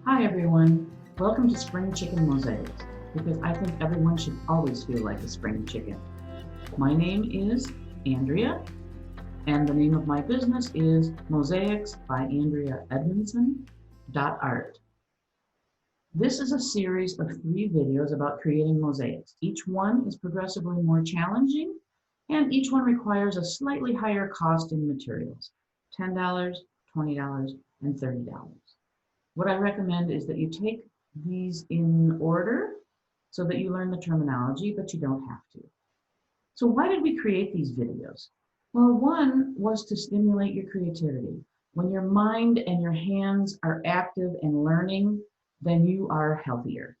Hi everyone, welcome to Spring Chicken Mosaics, because I think everyone should always feel like a spring chicken. My name is Andrea, and the name of my business is Mosaics by Andrea Edmondson .art. This is a series of 3 videos about creating mosaics. Each one is progressively more challenging, and each one requires a slightly higher cost in materials, $10, $20, and $30. What I recommend is that you take these in order so that you learn the terminology, but you don't have to. So why did we create these videos? Well, one was to stimulate your creativity. When your mind and your hands are active and learning, then you are healthier.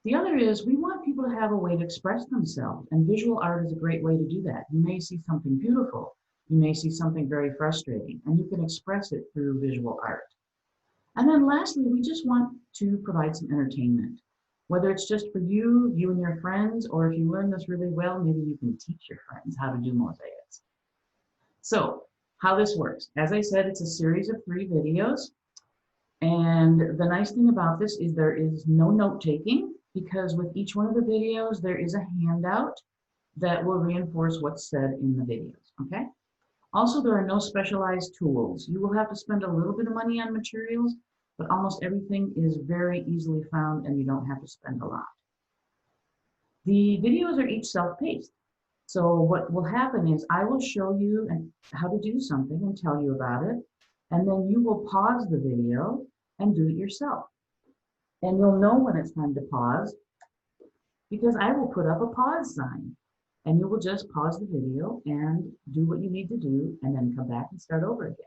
The other is we want people to have a way to express themselves, and visual art is a great way to do that. You may see something beautiful, you may see something very frustrating, and you can express it through visual art. And then lastly, we just want to provide some entertainment. Whether it's just for you, you and your friends, or if you learn this really well, maybe you can teach your friends how to do mosaics. So how this works. As I said, it's a series of 3 videos. And the nice thing about this is there is no note taking, because with each one of the videos, there is a handout that will reinforce what's said in the videos, okay? Also, there are no specialized tools. You will have to spend a little bit of money on materials, but almost everything is very easily found and you don't have to spend a lot. The videos are each self-paced. So what will happen is I will show you how to do something and tell you about it, and then you will pause the video and do it yourself. And you'll know when it's time to pause because I will put up a pause sign. And you will just pause the video and do what you need to do and then come back and start over again.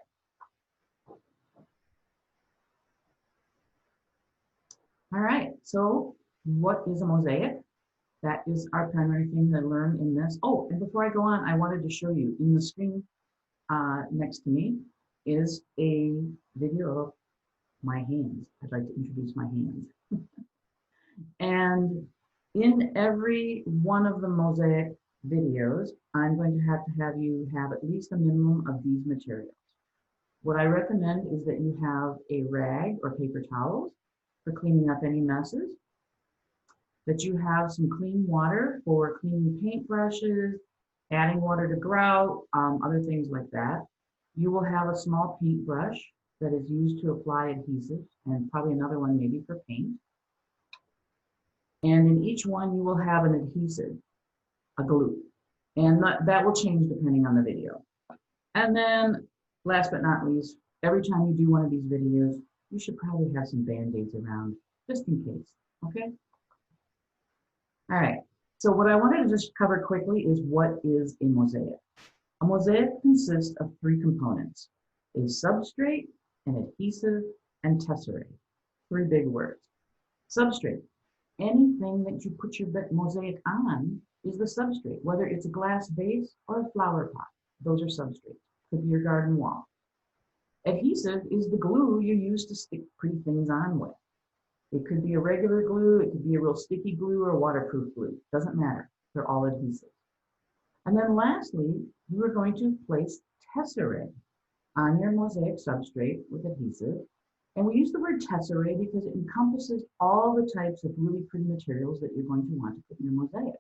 All right, so what is a mosaic? That is our primary thing to learn in this. Oh, and before I go on, I wanted to show you in the screen next to me is a video of my hands. I'd like to introduce my hands. And in every one of the mosaic videos, I'm going to have you have at least a minimum of these materials. What I recommend is that you have a rag or paper towels for cleaning up any messes, that you have some clean water for cleaning paintbrushes, adding water to grout, other things like that. You will have a small paintbrush that is used to apply adhesive, and probably another one maybe for paint. And in each one, you will have an adhesive, a glue. And that will change depending on the video. And then, last but not least, every time you do one of these videos, you should probably have some Band-Aids around, just in case, okay? All right, so what I wanted to just cover quickly is what is a mosaic. A mosaic consists of 3 components: a substrate, an adhesive, and tesserae. 3 big words. Substrate. Anything that you put your mosaic on is the substrate, whether it's a glass vase or a flower pot. Those are substrates. Could be your garden wall. Adhesive is the glue you use to stick pretty things on with. It could be a regular glue, it could be a real sticky glue or waterproof glue. Doesn't matter. They're all adhesive. And then lastly, you are going to place tesserae on your mosaic substrate with adhesive. And we use the word tesserae because it encompasses all the types of really pretty materials that you're going to want to put in your mosaic.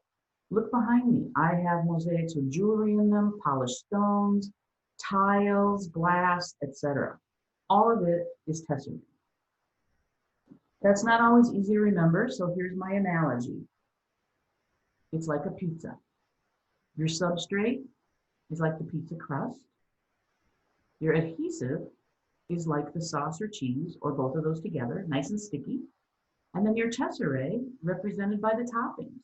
Look behind me. I have mosaics with jewelry in them, polished stones, tiles, glass, etc. All of it is tesserae. That's not always easy to remember, so here's my analogy. It's like a pizza. Your substrate is like the pizza crust. Your adhesive is like the sauce or cheese, or both of those together, nice and sticky. And then your tesserae, represented by the toppings.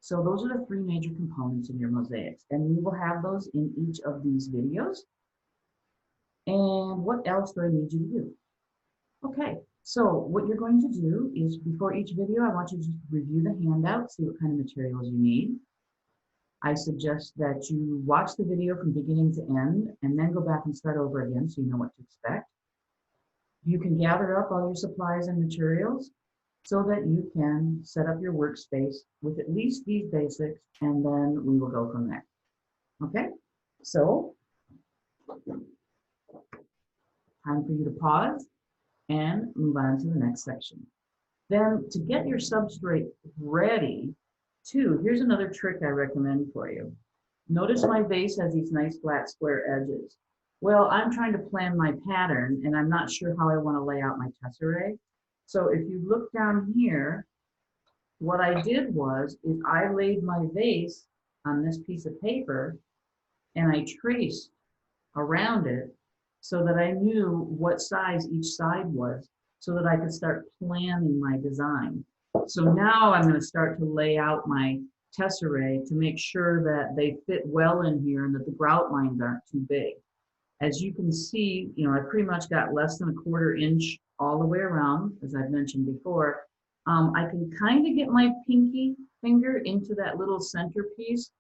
So those are the 3 major components in your mosaics, and we will have those in each of these videos. And what else do I need you to do? Okay, so what you're going to do is before each video, I want you to just review the handout, see what kind of materials you need. I suggest that you watch the video from beginning to end and then go back and start over again so you know what to expect. You can gather up all your supplies and materials so that you can set up your workspace with at least these basics, and then we will go from there. Okay, so time for you to pause and move on to the next section. Then to get your substrate ready, too, here's another trick I recommend for you. Notice my vase has these nice flat square edges. Well, I'm trying to plan my pattern and I'm not sure how I want to lay out my tesserae. So if you look down here, what I did was is I laid my vase on this piece of paper and I traced around it so that I knew what size each side was so that I could start planning my design. So now I'm going to start to lay out my tesserae to make sure that they fit well in here and that the grout lines aren't too big. As you can see, I pretty much got less than a 1/4 inch all the way around, as I've mentioned before. I can kind of get my pinky finger into that little centerpiece,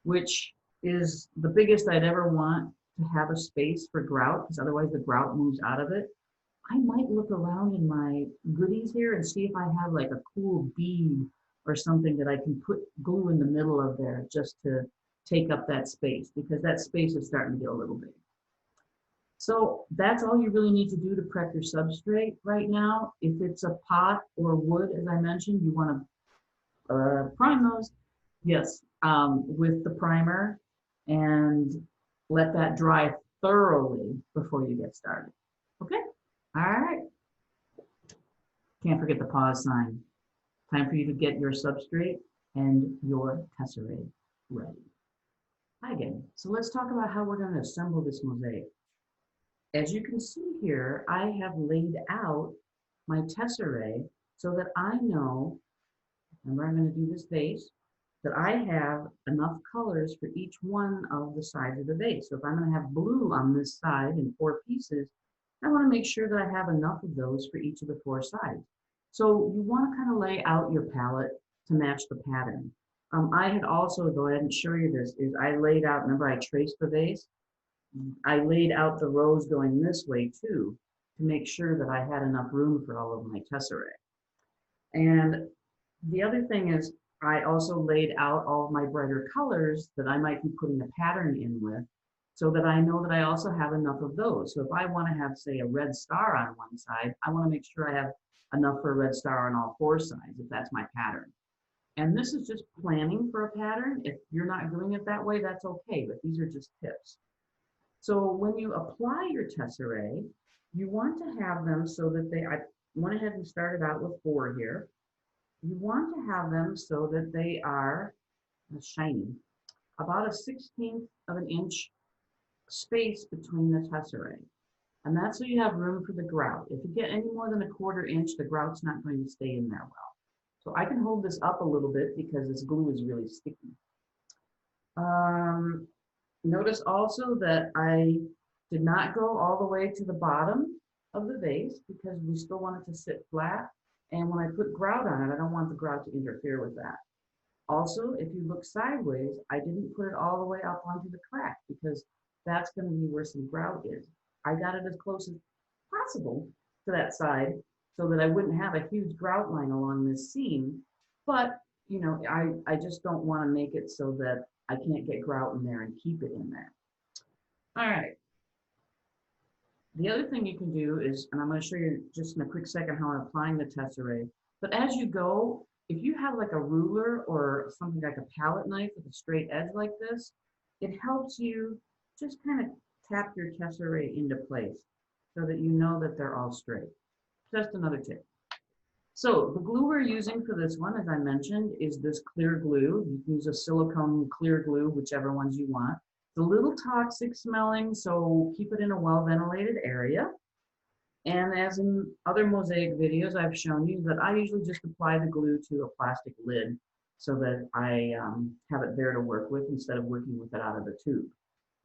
which is the biggest I'd ever want to have a space for grout, because otherwise the grout moves out of it. I might look around in my goodies here and see if I have like a cool bead or something that I can put glue in the middle of there just to take up that space, because that space is starting to get a little big. So that's all you really need to do to prep your substrate right now. If it's a pot or wood, as I mentioned, you want to prime those, yes, with the primer, and let that dry thoroughly before you get started. Okay? All right. Can't forget the pause sign. Time for you to get your substrate and your tesserae ready. Hi again. So let's talk about how we're going to assemble this mosaic. As you can see here, I have laid out my tesserae so that I know, remember I'm going to do this vase, that I have enough colors for each one of the sides of the vase. So if I'm going to have blue on this side in 4 pieces, I want to make sure that I have enough of those for each of the 4 sides. So you want to kind of lay out your palette to match the pattern. I had also, though I didn't show you this, is I laid out, remember I traced the vase? I laid out the rows going this way too, to make sure that I had enough room for all of my tesserae. And the other thing is, I also laid out all of my brighter colors that I might be putting a pattern in with, so that I know that I also have enough of those. So if I want to have, say, a red star on one side, I want to make sure I have enough for a red star on all 4 sides, if that's my pattern. And this is just planning for a pattern. If you're not doing it that way, that's okay, but these are just tips. So when you apply your tesserae, you want to have them so that I went ahead and started out with 4 here. You want to have them so that they are shiny, about a 1/16 of an inch space between the tesserae. And that's so you have room for the grout. If you get any more than a 1/4 inch, the grout's not going to stay in there well. So I can hold this up a little bit because this glue is really sticky. Notice also that I did not go all the way to the bottom of the vase because we still want it to sit flat. And when I put grout on it, I don't want the grout to interfere with that. Also, if you look sideways, I didn't put it all the way up onto the crack because that's going to be where some grout is. I got it as close as possible to that side so that I wouldn't have a huge grout line along this seam. But, I just don't want to make it so that I can't get grout in there and keep it in there. All right. The other thing you can do is, and I'm going to show you just in a quick second how I'm applying the tesserae, but as you go, if you have like a ruler or something like a palette knife with a straight edge like this, it helps you just kind of tap your tesserae into place so that you know that they're all straight. Just another tip. So the glue we're using for this one, as I mentioned, is this clear glue. You can use a silicone clear glue, whichever ones you want. It's a little toxic smelling, so keep it in a well-ventilated area. And as in other mosaic videos, I've shown you that I usually just apply the glue to a plastic lid so that I have it there to work with instead of working with it out of the tube.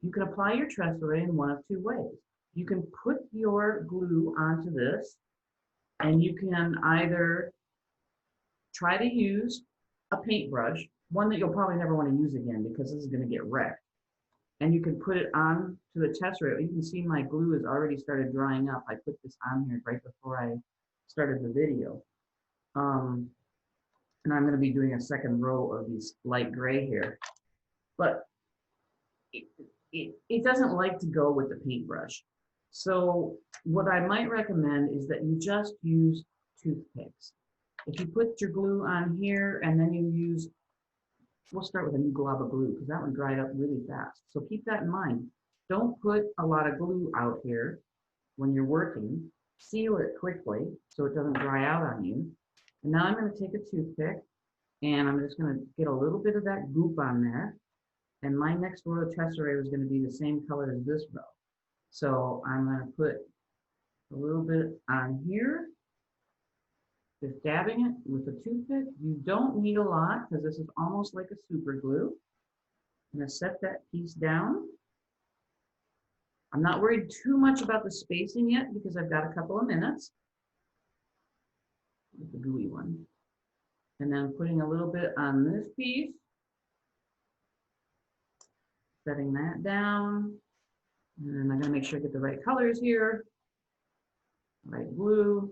You can apply your tesserae in one of 2 ways. You can put your glue onto this, and you can either try to use a paintbrush, one that you'll probably never want to use again because this is going to get wrecked. And you can put it on to the tesserae. You can see my glue has already started drying up. I put this on here right before I started the video. And I'm going to be doing a second row of these light gray here. But it doesn't like to go with the paintbrush. So what I might recommend is that you just use toothpicks. If you put your glue on here and then you use, we'll start with a new glob of glue because that one dried up really fast. So keep that in mind. Don't put a lot of glue out here when you're working. Seal it quickly so it doesn't dry out on you. And now I'm going to take a toothpick and I'm just going to get a little bit of that goop on there. And my next row of Tesserae was going to be the same color as this row. So I'm going to put a little bit on here, just dabbing it with a toothpick. You don't need a lot because this is almost like a super glue. I'm going to set that piece down. I'm not worried too much about the spacing yet because I've got a couple of minutes with the gooey one. And then putting a little bit on this piece, setting that down. And then I'm going to make sure I get the right colors here, right glue.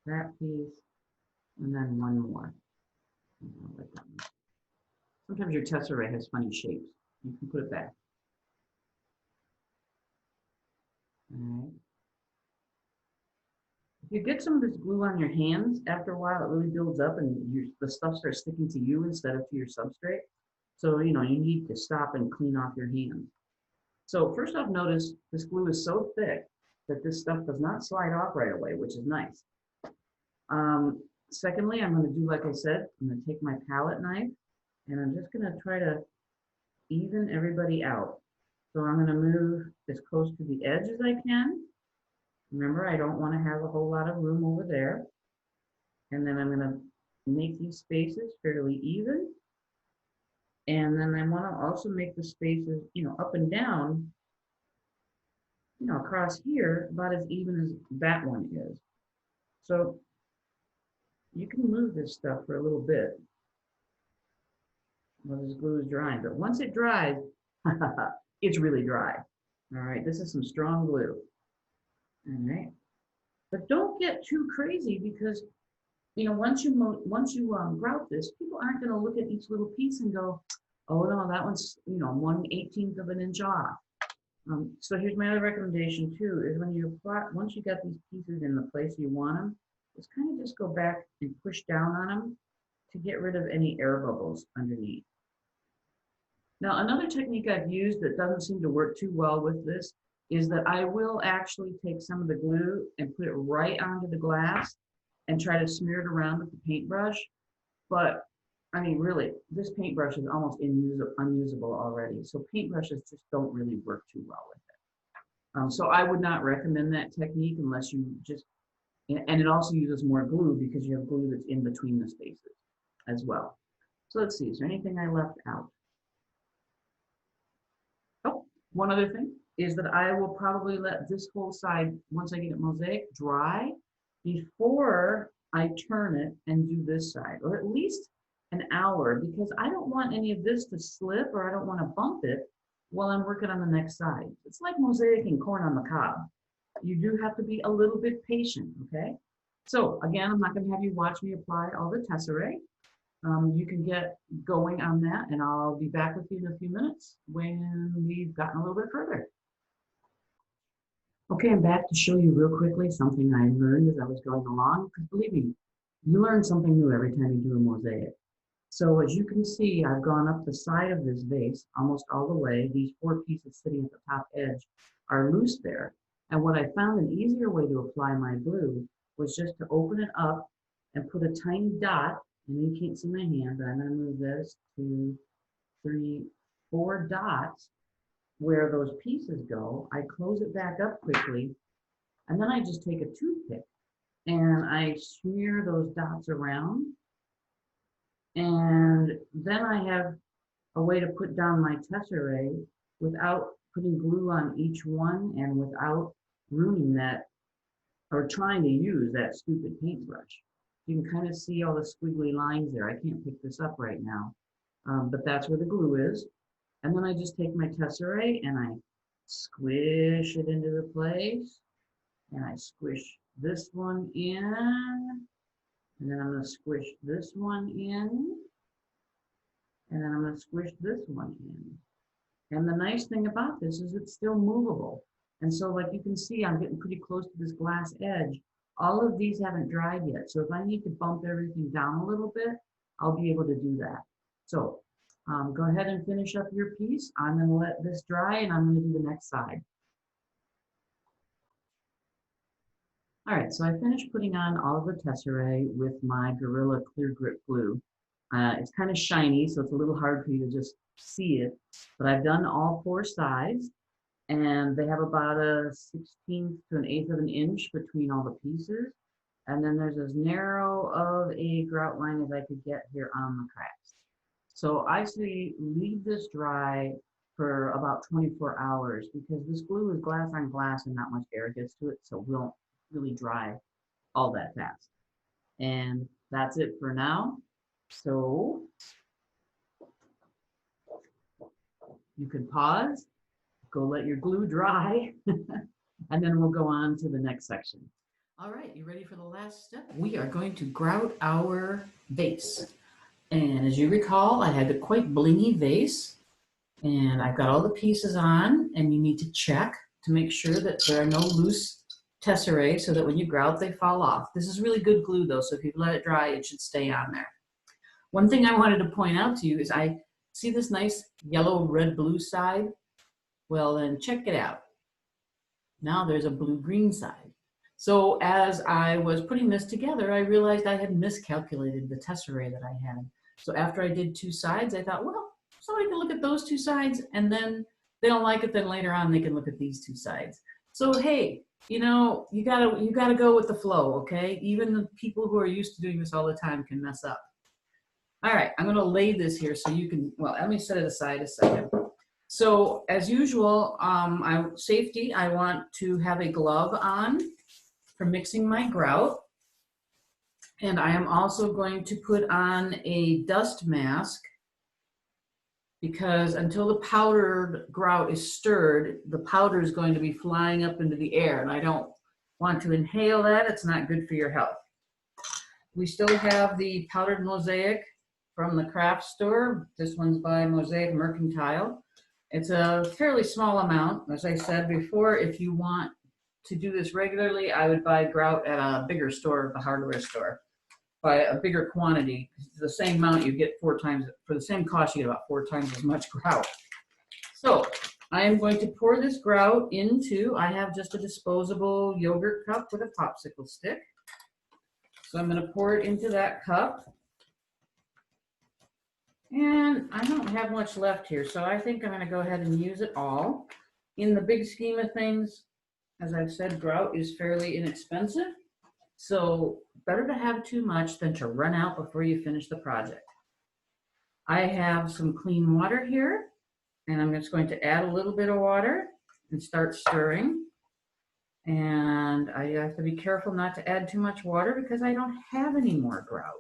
That piece, and then one more. Like that one. Sometimes your Tesserae has funny shapes. You can put it back. All right. If you get some of this glue on your hands, after a while it really builds up and the stuff starts sticking to you instead of to your substrate. So, you need to stop and clean off your hands. So first off, notice this glue is so thick that this stuff does not slide off right away, which is nice. Secondly, I'm going to do like I said, I'm going to take my palette knife and I'm just going to try to even everybody out. So I'm going to move as close to the edge as I can. Remember, I don't want to have a whole lot of room over there. And then I'm going to make these spaces fairly even. And then I want to also make the spaces, up and down, across here about as even as that one is. So you can move this stuff for a little bit while this glue is drying. But once it dries, it's really dry. All right, this is some strong glue. All right, but don't get too crazy because once you grout this, people aren't going to look at each little piece and go, oh no, that one's 1/18 of an inch off. So here's my other recommendation too: is when you apply, once you got these pieces in the place you want them, just kind of just go back and push down on them to get rid of any air bubbles underneath. Now, another technique I've used that doesn't seem to work too well with this is that I will actually take some of the glue and put it right onto the glass and try to smear it around with the paintbrush. But I mean, really, this paintbrush is almost unusable already. So paintbrushes just don't really work too well with it. So I would not recommend that technique unless you just, and it also uses more glue because you have glue that's in between the spaces as well. So let's see, is there anything I left out? Oh, one other thing is that I will probably let this whole side, once I get it mosaic, dry before I turn it and do this side, or at least an hour, because I don't want any of this to slip or I don't want to bump it while I'm working on the next side. It's like mosaicing corn on the cob. You do have to be a little bit patient, okay? So again, I'm not going to have you watch me apply all the Tesserae. You can get going on that, and I'll be back with you in a few minutes when we've gotten a little bit further. Okay, I'm back to show you real quickly something I learned as I was going along, because believe me, you learn something new every time you do a mosaic. So as you can see, I've gone up the side of this vase almost all the way. These 4 pieces sitting at the top edge are loose there. And what I found an easier way to apply my glue was just to open it up and put a tiny dot, and you can't see my hand, but I'm going to move this 2, 3, 4 dots where those pieces go. I close it back up quickly, and then I just take a toothpick and I smear those dots around. And then I have a way to put down my Tesserae without putting glue on each one and without ruining that or trying to use that stupid paintbrush. You can kind of see all the squiggly lines there. I can't pick this up right now, but that's where the glue is. And then I just take my Tesserae and I squish it into the place, and I squish this one in, And then I'm going to squish this one in. And then I'm going to squish this one in. And the nice thing about this is it's still movable. And so like you can see, I'm getting pretty close to this glass edge. All of these haven't dried yet. So if I need to bump everything down a little bit, I'll be able to do that. So go ahead and finish up your piece. I'm going to let this dry and I'm going to do the next side. All right, so I finished putting on all of the Tesserae with my Gorilla Clear Grip glue. It's kind of shiny, so it's a little hard for you to just see it, but I've done all 4 sides, and they have about a 1/16 to an 1/8 of an inch between all the pieces. And then there's as narrow of a grout line as I could get here on the cracks. So I say leave this dry for about 24 hours because this glue is glass on glass and not much air gets to it, so it won't really dry all that fast. And that's it for now. So you can pause, go let your glue dry, and then we'll go on to the next section. All right, you ready for the last step? We are going to grout our vase. And as you recall, I had a quite blingy vase, and I've got all the pieces on, and you need to check to make sure that there are no loose Tesserae so that when you grout, they fall off. This is really good glue though, so if you let it dry, it should stay on there. One thing I wanted to point out to you is I see this nice yellow, red, blue side. Well, then check it out. Now there's a blue-green side. So as I was putting this together, I realized I had miscalculated the Tesserae that I had. So after I did 2 sides, I thought, well, somebody can look at those 2 sides, and then they don't like it, then later on they can look at these 2 sides. So hey, you know, you gotta go with the flow, okay? Even the people who are used to doing this all the time can mess up. All right, I'm gonna lay this here so you can, well, let me set it aside a second. So as usual, safety, I want to have a glove on for mixing my grout. And I am also going to put on a dust mask because until the powdered grout is stirred, the powder is going to be flying up into the air, and I don't want to inhale that. It's not good for your health. We still have the powdered Mosaic from the craft store. This one's by Mosaic Mercantile. It's a fairly small amount. As I said before, if you want to do this regularly, I would buy grout at a bigger store, the hardware store. By a bigger quantity. The same amount you get 4 times, for the same cost you get about 4 times as much grout. So I am going to pour this grout into, I have just a disposable yogurt cup with a popsicle stick. So I'm going to pour it into that cup. And I don't have much left here, so I think I'm going to go ahead and use it all. In the big scheme of things, as I've said, grout is fairly inexpensive. So better to have too much than to run out before you finish the project. I have some clean water here, and I'm just going to add a little bit of water and start stirring. And I have to be careful not to add too much water because I don't have any more grout.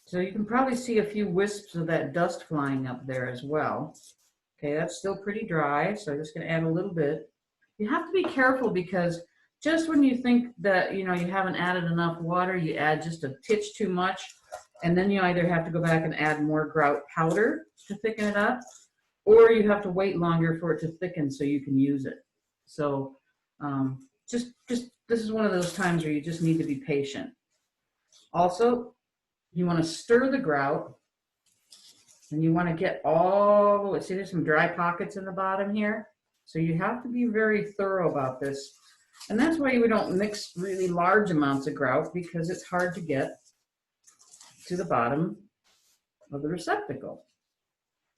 So you can probably see a few wisps of that dust flying up there as well. Okay, that's still pretty dry, so I'm just going to add a little bit. You have to be careful because just when you think that, you know, you haven't added enough water, you add just a titch too much, and then you either have to go back and add more grout powder to thicken it up, or you have to wait longer for it to thicken so you can use it. So just this is one of those times where you just need to be patient. Also, you want to stir the grout, and you want to get all the way. See, there's some dry pockets in the bottom here, so you have to be very thorough about this. And that's why we don't mix really large amounts of grout, because it's hard to get to the bottom of the receptacle.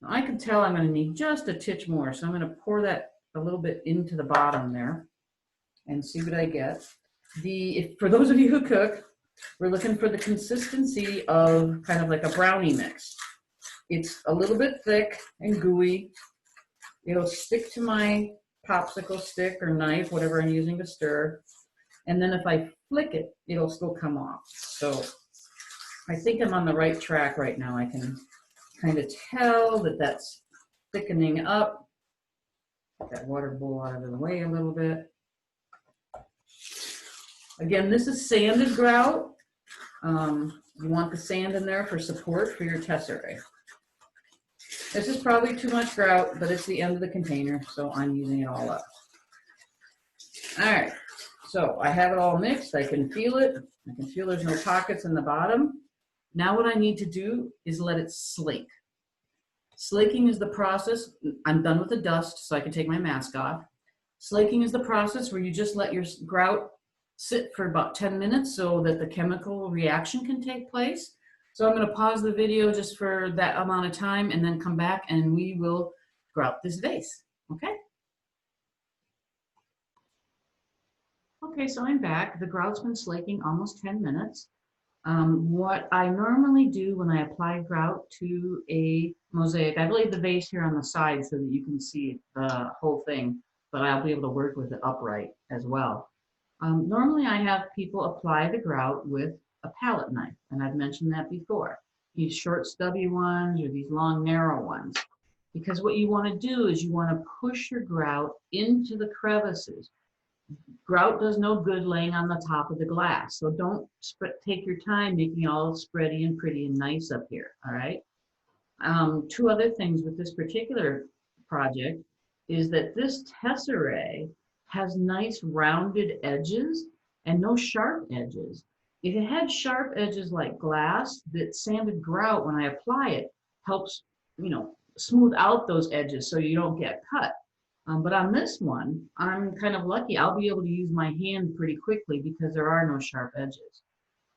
Now, I can tell I'm going to need just a titch more, so I'm going to pour that a little bit into the bottom there and see what I get. For those of you who cook, we're looking for the consistency of kind of like a brownie mix. It's a little bit thick and gooey. It'll stick to my popsicle stick or knife, whatever I'm using to stir. And then if I flick it, it'll still come off. So I think I'm on the right track right now. I can kind of tell that that's thickening up. Get that water bowl out of the way a little bit. Again, this is sanded grout. You want the sand in there for support for your tesserae. This is probably too much grout, but it's the end of the container, so I'm using it all up. All right, so I have it all mixed. I can feel it. I can feel there's no pockets in the bottom. Now what I need to do is let it slake. Slaking is the process. I'm done with the dust, so I can take my mask off. Slaking is the process where you just let your grout sit for about 10 minutes so that the chemical reaction can take place. So I'm going to pause the video just for that amount of time and then come back and we will grout this vase. Okay? Okay, so I'm back. The grout's been slaking almost 10 minutes. What I normally do when I apply grout to a mosaic, I've laid the vase here on the side so that you can see the whole thing, but I'll be able to work with it upright as well. Normally I have people apply the grout with a palette knife, and I've mentioned that before. These short stubby ones or these long narrow ones. Because what you want to do is you want to push your grout into the crevices. Grout does no good laying on the top of the glass, so don't take your time making it all spready and pretty and nice up here, all right? Two other things with this particular project is that this tesserae has nice rounded edges and no sharp edges. If it had sharp edges like glass, that sanded grout, when I apply it, helps, you know, smooth out those edges so you don't get cut. But on this one, I'm kind of lucky. I'll be able to use my hand pretty quickly because there are no sharp edges.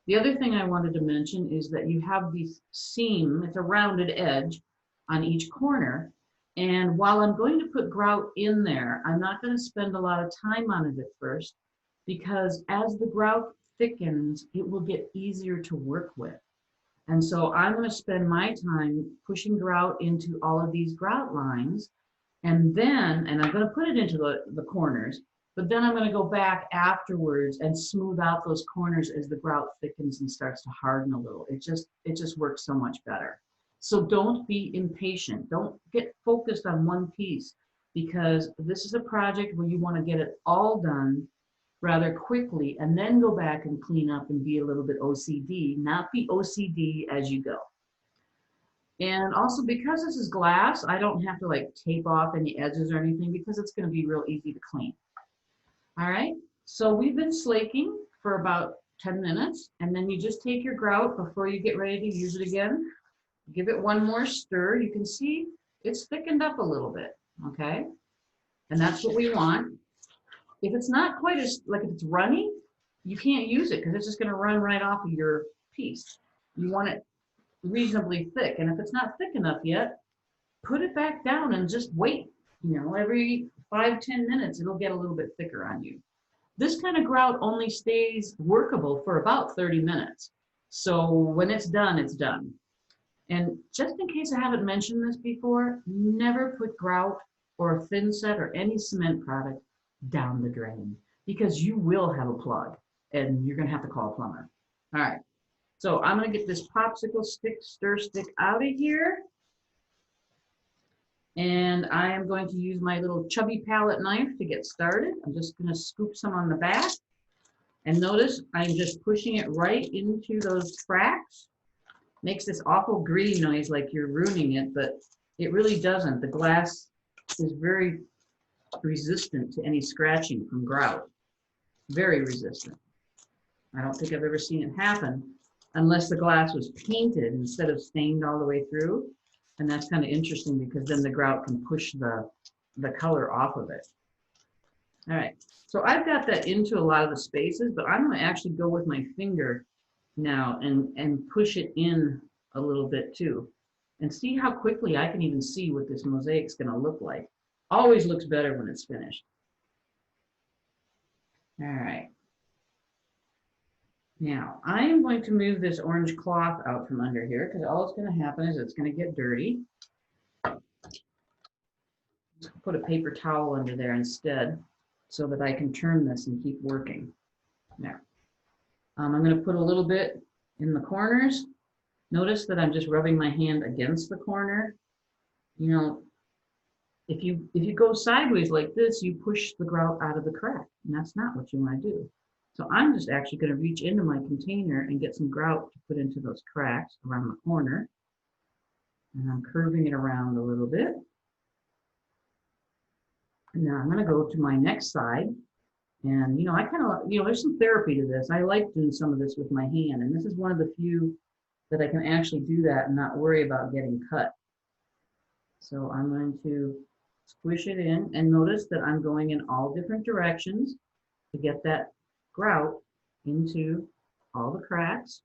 The other thing I wanted to mention is that you have this seam, it's a rounded edge on each corner. And while I'm going to put grout in there, I'm not going to spend a lot of time on it at first because as the grout thickens, it will get easier to work with. And so I'm going to spend my time pushing grout into all of these grout lines. And then, and I'm going to put it into the corners, but then I'm going to go back afterwards and smooth out those corners as the grout thickens and starts to harden a little. It just works so much better. So don't be impatient. Don't get focused on one piece because this is a project where you want to get it all done rather quickly and then go back and clean up and be a little bit OCD, not be OCD as you go. And also because this is glass, I don't have to like tape off any edges or anything because it's going to be real easy to clean. All right, so we've been slaking for about 10 minutes and then you just take your grout before you get ready to use it again. Give it one more stir. You can see it's thickened up a little bit, okay? And that's what we want. If it's not quite as, like if it's runny, you can't use it because it's just going to run right off of your piece. You want it reasonably thick. And if it's not thick enough yet, put it back down and just wait. You know, every 5-10 minutes, it'll get a little bit thicker on you. This kind of grout only stays workable for about 30 minutes. So when it's done, it's done. And just in case I haven't mentioned this before, never put grout or a thin set or any cement product down the drain because you will have a plug and you're going to have to call a plumber. All right. So I'm going to get this popsicle stick, stir stick out of here. And I am going to use my little chubby palette knife to get started. I'm just going to scoop some on the back. And notice I'm just pushing it right into those cracks. Makes this awful gritty noise like you're ruining it, but it really doesn't. The glass is very resistant to any scratching from grout. Very resistant. I don't think I've ever seen it happen unless the glass was painted instead of stained all the way through. And that's kind of interesting because then the grout can push the color off of it. All right, so I've got that into a lot of the spaces, but I'm going to actually go with my finger now and push it in a little bit too. And see how quickly I can even see what this mosaic's going to look like. Always looks better when it's finished. All right. Now, I am going to move this orange cloth out from under here because all that's going to happen is it's going to get dirty. Put a paper towel under there instead so that I can turn this and keep working. Now, I'm going to put a little bit in the corners. Notice that I'm just rubbing my hand against the corner. You know, if you go sideways like this, you push the grout out of the crack, and that's not what you want to do. So I'm just actually going to reach into my container and get some grout to put into those cracks around the corner. And I'm curving it around a little bit. And now I'm going to go to my next side. And, you know, I kind of, you know, there's some therapy to this. I like doing some of this with my hand. And this is one of the few that I can actually do that and not worry about getting cut. So I'm going to squish it in and notice that I'm going in all different directions to get that grout into all the cracks.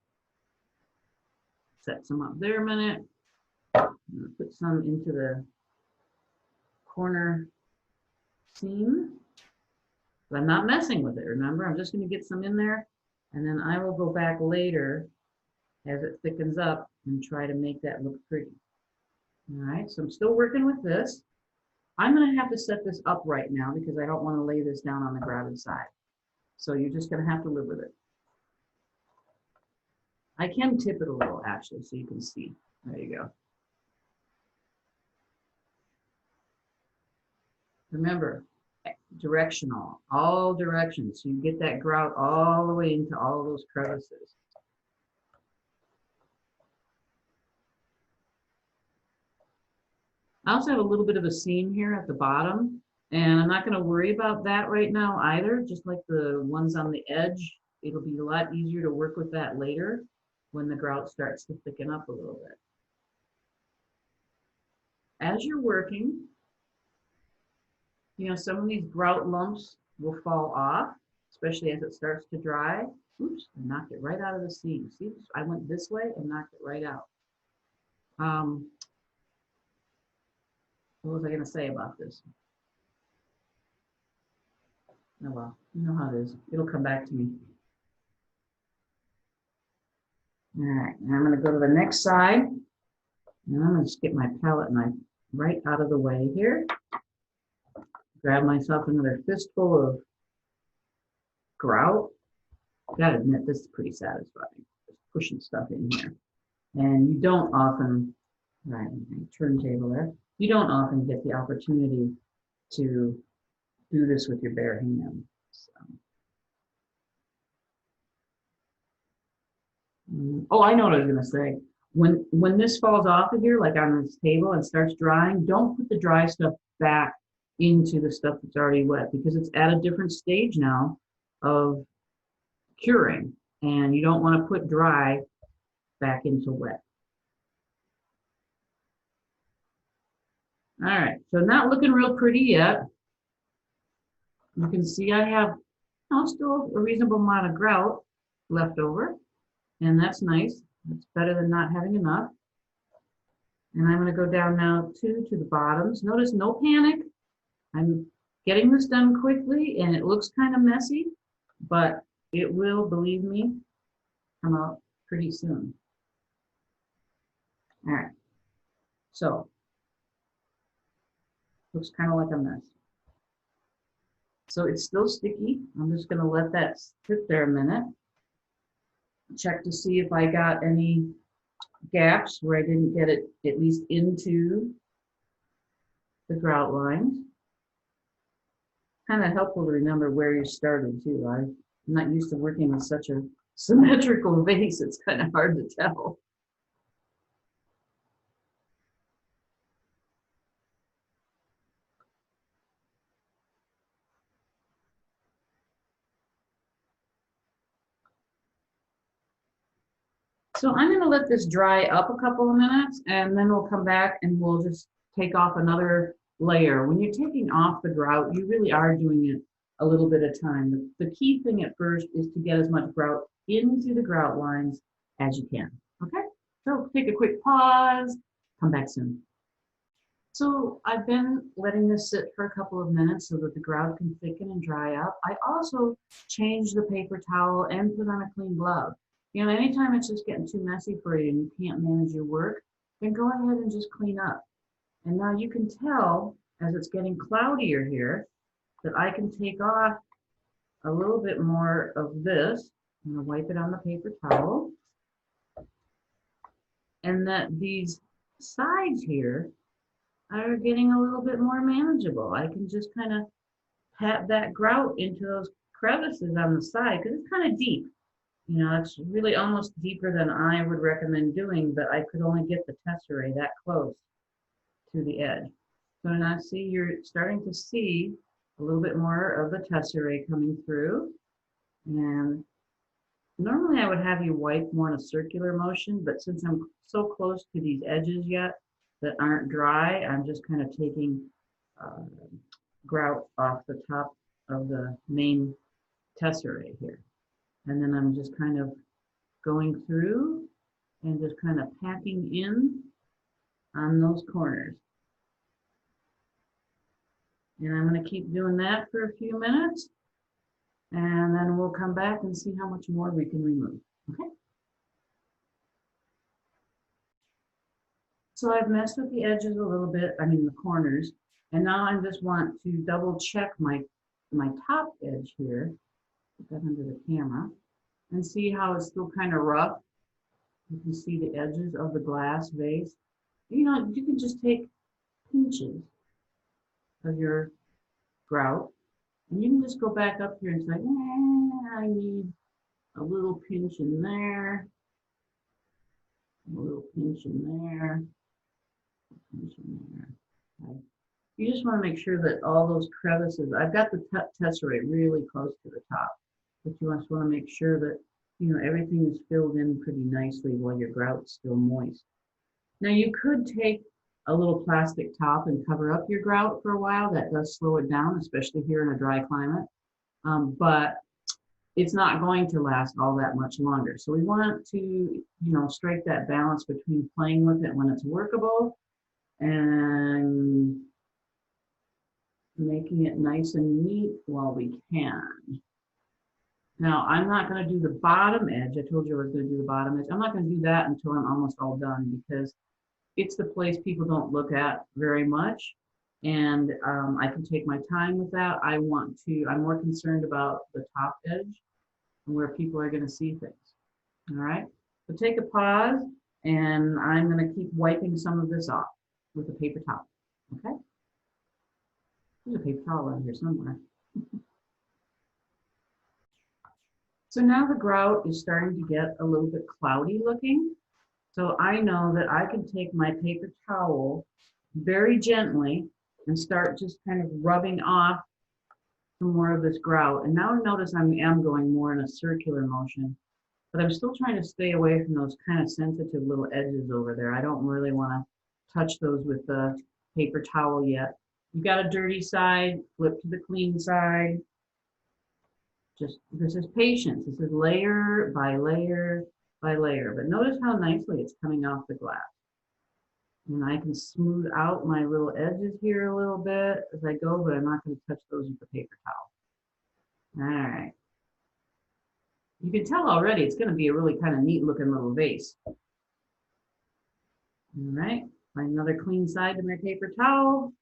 Set some up there a minute. Put some into the corner seam. But I'm not messing with it, remember? I'm just going to get some in there, and then I will go back later as it thickens up and try to make that look pretty. All right, so I'm still working with this. I'm going to have to set this up right now because I don't want to lay this down on the grouted side. So you're just going to have to live with it. I can tip it a little, actually, so you can see. There you go. Remember, directional, all directions. So you get that grout all the way into all those crevices. I also have a little bit of a seam here at the bottom, and I'm not going to worry about that right now either, just like the ones on the edge. It'll be a lot easier to work with that later when the grout starts to thicken up a little bit. As you're working, you know, some of these grout lumps will fall off, especially as it starts to dry. Oops, I knocked it right out of the seam. See, I went this way and knocked it right out. What was I going to say about this? Oh well, you know how it is. It'll come back to me. All right, now I'm going to go to the next side. And I'm going to just get my palette knife right out of the way here. Grab myself another fistful of grout. Gotta admit, this is pretty satisfying. Just pushing stuff in here. And you don't often, right, turntable there, you don't often get the opportunity to do this with your bare hand. So. Oh, I know what I was gonna say. When this falls off of here, like on this table and starts drying, don't put the dry stuff back into the stuff that's already wet because it's at a different stage now of curing, and you don't want to put dry back into wet. All right, so not looking real pretty yet. You can see I have still a reasonable amount of grout left over, and that's nice. It's better than not having enough. And I'm going to go down now to the bottoms. Notice no panic. I'm getting this done quickly, and it looks kind of messy, but it will, believe me, come out pretty soon. All right, so looks kind of like a mess. So it's still sticky. I'm just going to let that sit there a minute. Check to see if I got any gaps where I didn't get it at least into the grout lines. Kind of helpful to remember where you started too. I'm not used to working with such a symmetrical vase. It's kind of hard to tell. So I'm going to let this dry up a couple of minutes, and then we'll come back and we'll just take off another layer. When you're taking off the grout, you really are doing it a little bit at a time. The key thing at first is to get as much grout into the grout lines as you can. Okay, so take a quick pause, come back soon. So I've been letting this sit for a couple of minutes so that the grout can thicken and dry up. I also changed the paper towel and put on a clean glove. You know, anytime it's just getting too messy for you and you can't manage your work, then go ahead and just clean up. And now you can tell as it's getting cloudier here that I can take off a little bit more of this. I'm going to wipe it on the paper towel. And that these sides here are getting a little bit more manageable. I can just kind of pat that grout into those crevices on the side because it's kind of deep. You know, it's really almost deeper than I would recommend doing, but I could only get the tesserae that close to the edge. So now see, you're starting to see a little bit more of the tesserae coming through. And normally I would have you wipe more in a circular motion, but since I'm so close to these edges yet that aren't dry, I'm just kind of taking grout off the top of the main tesserae here. And then I'm just kind of going through and just kind of packing in on those corners. And I'm going to keep doing that for a few minutes. And then we'll come back and see how much more we can remove. Okay. So I've messed with the edges a little bit, I mean the corners. And now I just want to double check my top edge here. Put that under the camera. And see how it's still kind of rough. You can see the edges of the glass vase. You know, you can just take pinches of your grout, and you can just go back up here and say, I need a little pinch in there, a little pinch in there, a pinch in there. Okay. You just want to make sure that all those crevices, I've got the tesserae really close to the top, but you just want to make sure that, you know, everything is filled in pretty nicely while your grout's still moist. Now you could take a little plastic top and cover up your grout for a while. That does slow it down, especially here in a dry climate. But it's not going to last all that much longer. So we want to, you know, strike that balance between playing with it when it's workable and making it nice and neat while we can. Now, I'm not going to do the bottom edge. I told you I was going to do the bottom edge. I'm not going to do that until I'm almost all done because it's the place people don't look at very much. And I can take my time with that. I'm more concerned about the top edge and where people are going to see things. All right. So take a pause, and I'm going to keep wiping some of this off with a paper towel. Okay. There's a paper towel out here somewhere. So now the grout is starting to get a little bit cloudy looking. So I know that I can take my paper towel very gently and start just kind of rubbing off some more of this grout. And now notice I am going more in a circular motion, but I'm still trying to stay away from those kind of sensitive little edges over there. I don't really want to touch those with the paper towel yet. You got a dirty side, flip to the clean side. Just, this is patience. This is layer by layer by layer. But notice how nicely it's coming off the glass. And I can smooth out my little edges here a little bit as I go, but I'm not going to touch those with the paper towel. All right. You can tell already it's going to be a really kind of neat looking little vase. All right. Find another clean side to my paper towel.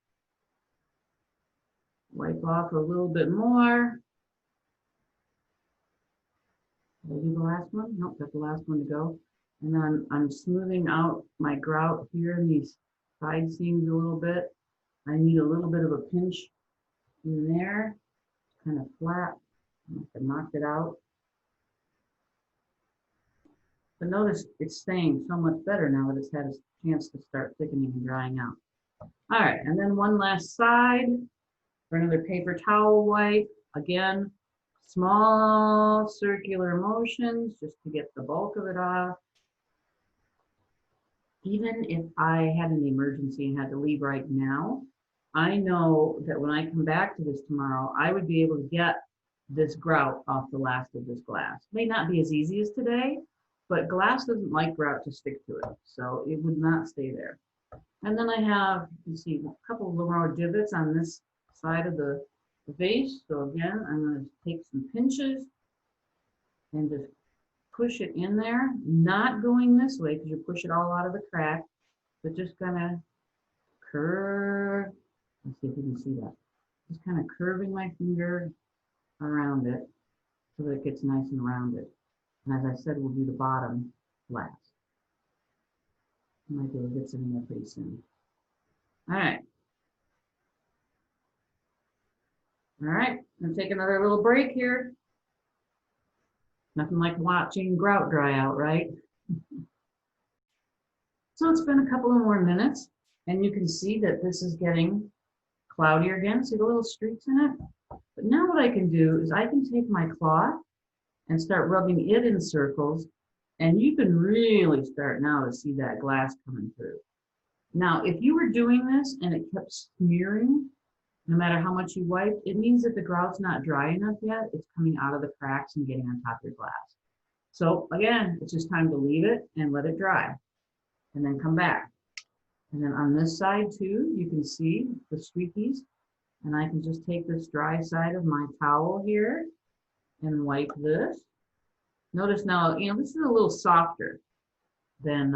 Wipe off a little bit more. Did I do the last one? Nope, got the last one to go. And then I'm smoothing out my grout here in these side seams a little bit. I need a little bit of a pinch in there, kind of flat. I knocked it out. But notice it's staying so much better now that it's had a chance to start thickening and drying out. All right, and then one last side for another paper towel wipe. Again, small circular motions just to get the bulk of it off. Even if I had an emergency and had to leave right now, I know that when I come back to this tomorrow, I would be able to get this grout off the last of this glass. It may not be as easy as today, but glass doesn't like grout to stick to it, so it would not stay there. And then I have, you see, a couple of more divots on this side of the vase. So again, I'm going to take some pinches and just push it in there, not going this way because you push it all out of the crack, but just kind of curve. Let's see if you can see that. Just kind of curving my finger around it so that it gets nice and rounded. And as I said, we'll do the bottom last. I might be able to get some in there pretty soon. All right. All right, I'm gonna take another little break here. Nothing like watching grout dry out, right? So it's been a couple of more minutes, and you can see that this is getting cloudier again. See the little streaks in it? But now what I can do is I can take my cloth and start rubbing it in circles, and you can really start now to see that glass coming through. Now, if you were doing this and it kept smearing, no matter how much you wiped, it means that the grout's not dry enough yet. It's coming out of the cracks and getting on top of your glass. So again, it's just time to leave it and let it dry, and then come back. And then on this side too, you can see the streakies, and I can just take this dry side of my towel here and wipe this. Notice now, you know, this is a little softer than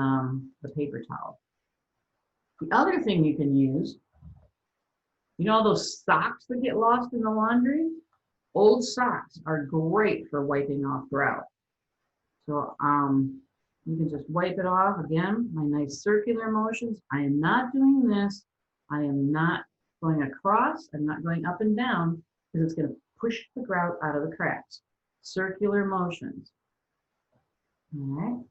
the paper towel. The other thing you can use, you know, those socks that get lost in the laundry? Old socks are great for wiping off grout. So you can just wipe it off. Again, my nice circular motions. I am not doing this. I am not going across. I'm not going up and down, because it's going to push the grout out of the cracks. Circular motions. All right.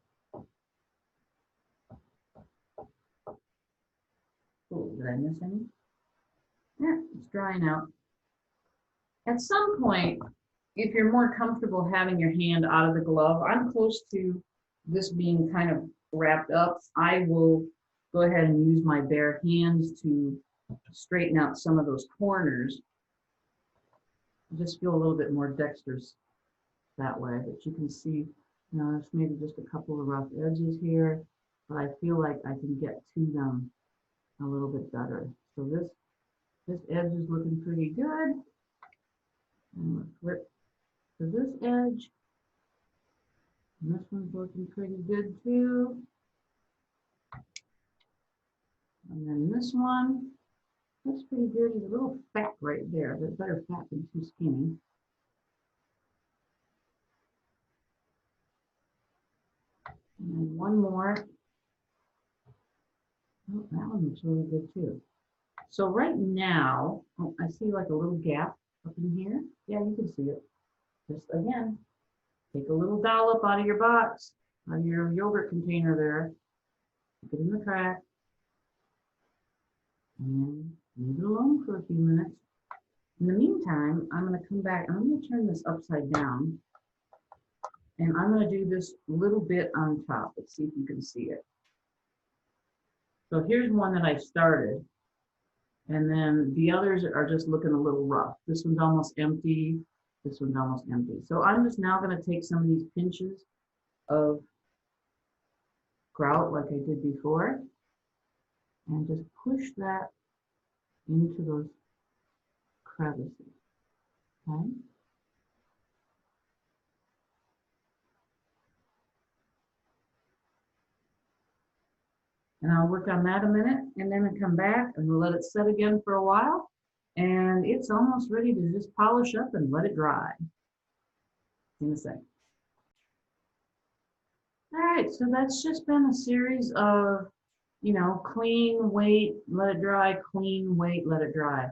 Oh, did I miss any? Yeah, it's drying out. At some point, if you're more comfortable having your hand out of the glove, I'm close to this being kind of wrapped up. I will go ahead and use my bare hands to straighten out some of those corners. I just feel a little bit more dexterous that way, but you can see, you know, there's maybe just a couple of rough edges here, but I feel like I can get to them a little bit better. So this edge is looking pretty good. I'm going to flip to this edge. And this one's looking pretty good too. And then this one, that's pretty good. He's a little fat right there, but better fat than too skinny. And then one more. Oh, that one looks really good too. So right now, oh, I see like a little gap up in here. Yeah, you can see it. Just again, take a little dollop out of your box, out of your yogurt container there. Put it in the crack. And leave it alone for a few minutes. In the meantime, I'm going to come back. I'm going to turn this upside down. And I'm going to do this little bit on top. Let's see if you can see it. So here's one that I started. And then the others are just looking a little rough. This one's almost empty. This one's almost empty. So I'm just now going to take some of these pinches of grout like I did before and just push that into those crevices. Okay. And I'll work on that a minute, and then I come back and we'll let it set again for a while. And it's almost ready to just polish up and let it dry. In a sec. All right, so that's just been a series of, you know, clean, wait, let it dry, clean, wait, let it dry.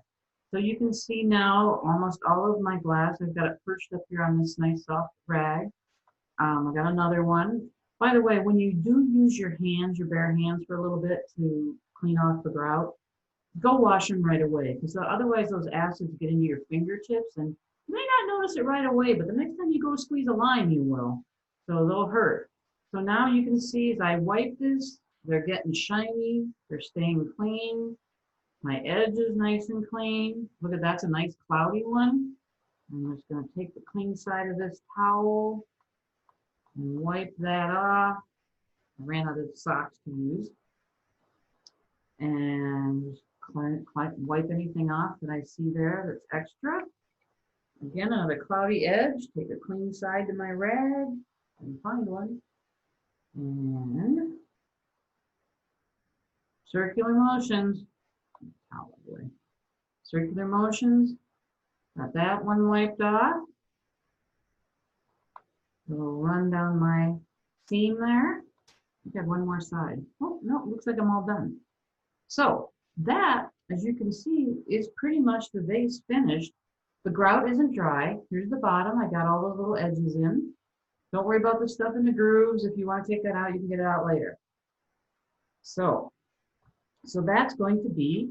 So you can see now almost all of my glass. I've got it perched up here on this nice soft rag. I got another one. By the way, when you do use your hands, your bare hands for a little bit to clean off the grout, go wash them right away, because otherwise those acids get into your fingertips and you may not notice it right away, but the next time you go squeeze a line, you will. So they'll hurt. So now you can see as I wipe this, they're getting shiny, they're staying clean. My edge is nice and clean. Look at that's a nice cloudy one. I'm just going to take the clean side of this towel and wipe that off. I ran out of socks to use. And wipe anything off that I see there that's extra. Again, another cloudy edge. Take a clean side to my rag and find one. And circular motions. Circular motions. Got that one wiped off. It'll run down my seam there. I have one more side. Oh, no, it looks like I'm all done. So that, as you can see, is pretty much the vase finished. The grout isn't dry. Here's the bottom. I got all those little edges in. Don't worry about the stuff in the grooves. If you want to take that out, you can get it out later. So that's going to be,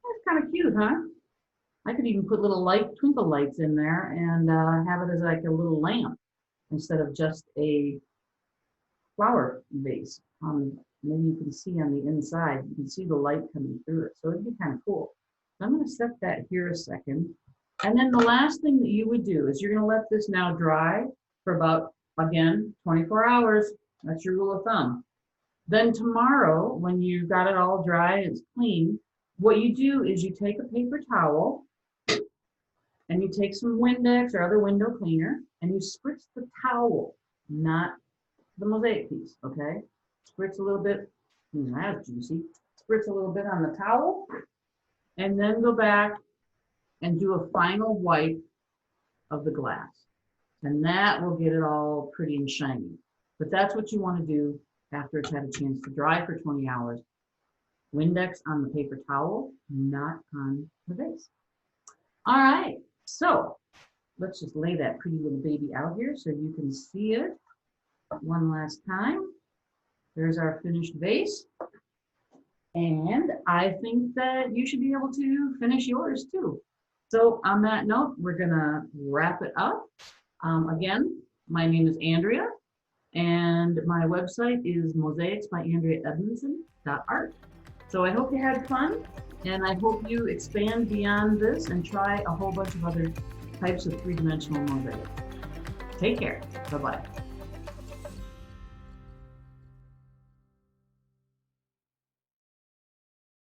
that's kind of cute, huh? I could even put little twinkle lights in there and have it as like a little lamp instead of just a flower vase. Maybe you can see on the inside, you can see the light coming through it. So it'd be kind of cool. So I'm going to set that here a second. And then the last thing that you would do is you're going to let this now dry for about, again, 24 hours. That's your rule of thumb. Then tomorrow, when you've got it all dry, it's clean, what you do is you take a paper towel and you take some Windex or other window cleaner and you spritz the towel, not the mosaic piece, okay? Spritz a little bit, that's juicy. Spritz a little bit on the towel and then go back and do a final wipe of the glass. And that will get it all pretty and shiny. But that's what you want to do after it's had a chance to dry for 20 hours. Windex on the paper towel, not on the vase. All right, so let's just lay that pretty little baby out here so you can see it one last time. There's our finished vase. And I think that you should be able to finish yours too. So on that note, we're gonna wrap it up. Again, my name is Andrea, and my website is Mosaics by Andrea Edmondson.art. So I hope you had fun, and I hope you expand beyond this and try a whole bunch of other types of three-dimensional mosaics. Take care. Bye-bye.